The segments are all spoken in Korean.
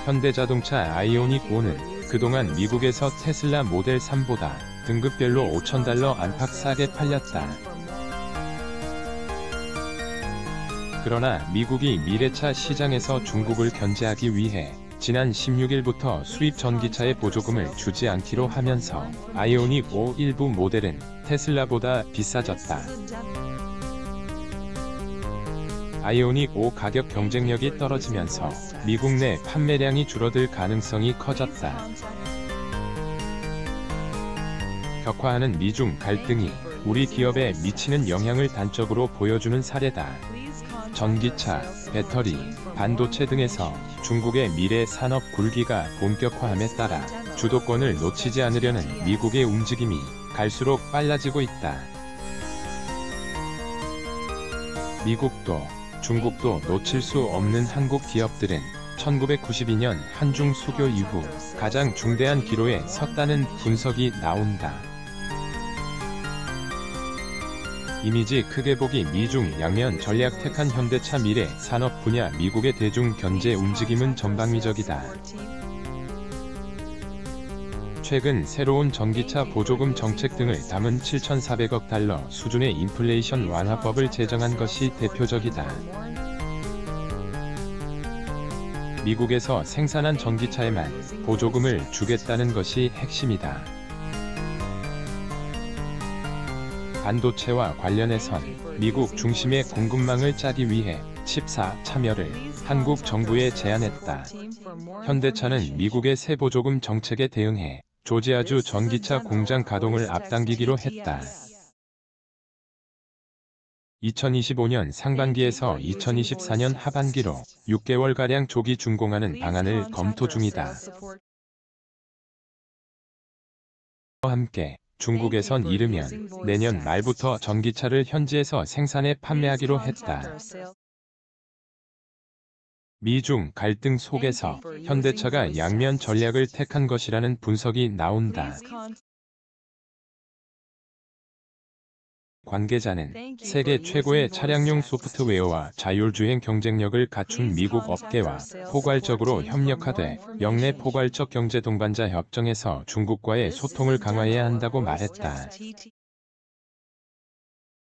현대자동차 아이오닉 5는 그동안 미국에서 테슬라 모델 3보다 등급별로 $5,000 안팎 싸게 팔렸다. 그러나 미국이 미래차 시장에서 중국을 견제하기 위해 지난 16일부터 수입 전기차에 보조금을 주지 않기로 하면서 아이오닉 5 일부 모델은 테슬라보다 비싸졌다. 아이오닉 5 가격 경쟁력이 떨어지면서 미국 내 판매량이 줄어들 가능성이 커졌다. 격화하는 미중 갈등이 우리 기업에 미치는 영향을 단적으로 보여주는 사례다. 전기차, 배터리, 반도체 등에서 중국의 미래 산업 굴기가 본격화함에 따라 주도권을 놓치지 않으려는 미국의 움직임이 갈수록 빨라지고 있다. 미국도 중국도 놓칠 수 없는 한국 기업들은 1992년 한중 수교 이후 가장 중대한 기로에 섰다는 분석이 나온다. 이미지 크게 보기 미중 양면 전략 택한 현대차 미래 산업 분야 미국의 대중 견제 움직임은 전방위적이다. 최근 새로운 전기차 보조금 정책 등을 담은 $7,400억 수준의 인플레이션 완화법을 제정한 것이 대표적이다. 미국에서 생산한 전기차에만 보조금을 주겠다는 것이 핵심이다. 반도체와 관련해선 미국 중심의 공급망을 짜기 위해 칩4 참여를 한국 정부에 제안했다. 현대차는 미국의 새 보조금 정책에 대응해 조지아주 전기차 공장 가동을 앞당기기로 했다. 2025년 상반기에서 2024년 하반기로 6개월가량 조기 준공하는 방안을 검토 중이다. 함께 중국에선 이르면 내년 말부터 전기차를 현지에서 생산해 판매하기로 했다. 미중 갈등 속에서 현대차가 양면 전략을 택한 것이라는 분석이 나온다. 관계자는 세계 최고의 차량용 소프트웨어와 자율주행 경쟁력을 갖춘 미국 업계와 포괄적으로 협력하되 역내 포괄적 경제 동반자 협정에서 중국과의 소통을 강화해야 한다고 말했다.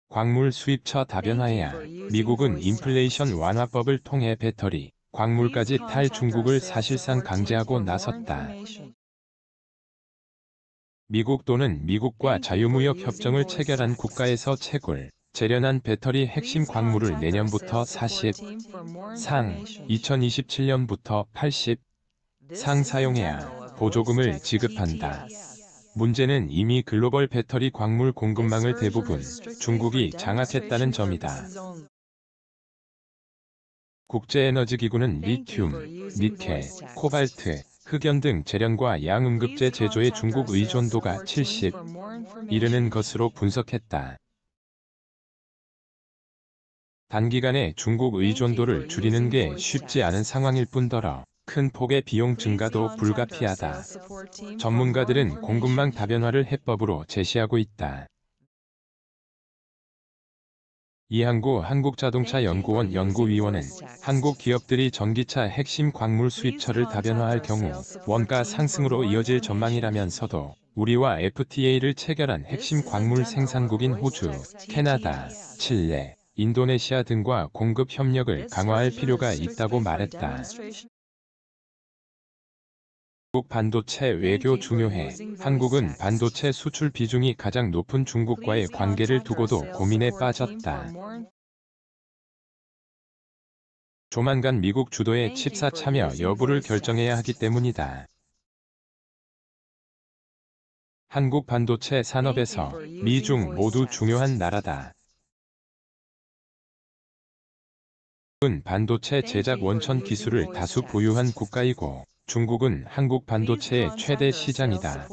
광물 수입처 다변화해야 미국은 인플레이션 완화법을 통해 배터리, 광물까지 탈 중국을 사실상 강제하고 나섰다. 미국 또는 미국과 자유무역 협정을 체결한 국가에서 채굴, 재련한 배터리 핵심 광물을 내년부터 40 상, 2027년부터 80 상 사용해야 보조금을 지급한다. 문제는 이미 글로벌 배터리 광물 공급망을 대부분 중국이 장악했다는 점이다. 국제에너지기구는 리튬, 니켈, 코발트, 흑연 등 재련과 양응급제 제조의 중국 의존도가 70 이르는 것으로 분석했다. 단기간에 중국 의존도를 줄이는 게 쉽지 않은 상황일 뿐더러 큰 폭의 비용 증가도 불가피하다. 전문가들은 공급망 다변화를 해법으로 제시하고 있다. 이항구 한국자동차연구원 연구위원은 한국 기업들이 전기차 핵심 광물 수입처를 다변화할 경우 원가 상승으로 이어질 전망이라면서도 우리와 FTA를 체결한 핵심 광물 생산국인 호주, 캐나다, 칠레, 인도네시아 등과 공급 협력을 강화할 필요가 있다고 말했다. 한국 반도체 외교 중요해. 한국은 반도체 수출 비중이 가장 높은 중국과의 관계를 두고도 고민에 빠졌다. 조만간 미국 주도의 칩4 참여 여부를 결정해야 하기 때문이다. 한국 반도체 산업에서 미중 모두 중요한 나라다. 한국은 반도체 제작 원천 기술을 다수 보유한 국가이고 중국은 한국 반도체의 최대 시장이다.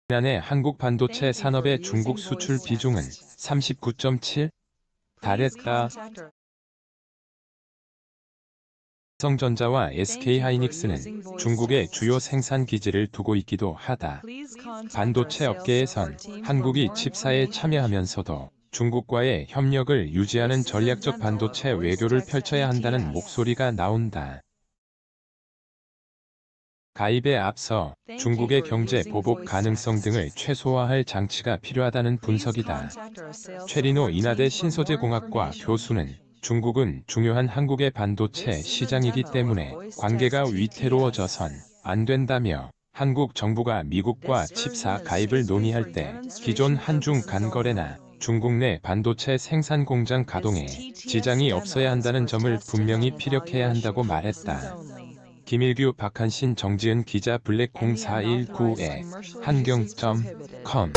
지난해 한국 반도체 산업의 중국 수출 비중은 39.7% 달했다. 삼성전자와 SK하이닉스는 중국에 주요 생산 기지를 두고 있기도 하다. 반도체 업계에선 한국이 칩사에 참여하면서도 중국과의 협력을 유지하는 전략적 반도체 외교를 펼쳐야 한다는 목소리가 나온다. 가입에 앞서 중국의 경제 보복 가능성 등을 최소화할 장치가 필요하다는 분석이다. 최리노 인하대 신소재공학과 교수는 중국은 중요한 한국의 반도체 시장이기 때문에 관계가 위태로워져선 안 된다며 한국 정부가 미국과 칩4 가입을 논의할 때 기존 한중 간 거래나 중국 내 반도체 생산 공장 가동에 지장이 없어야 한다는 점을 분명히 피력해야 한다고 말했다. 김일규, 박한신, 정지은 기자 블랙 0419에 한경.com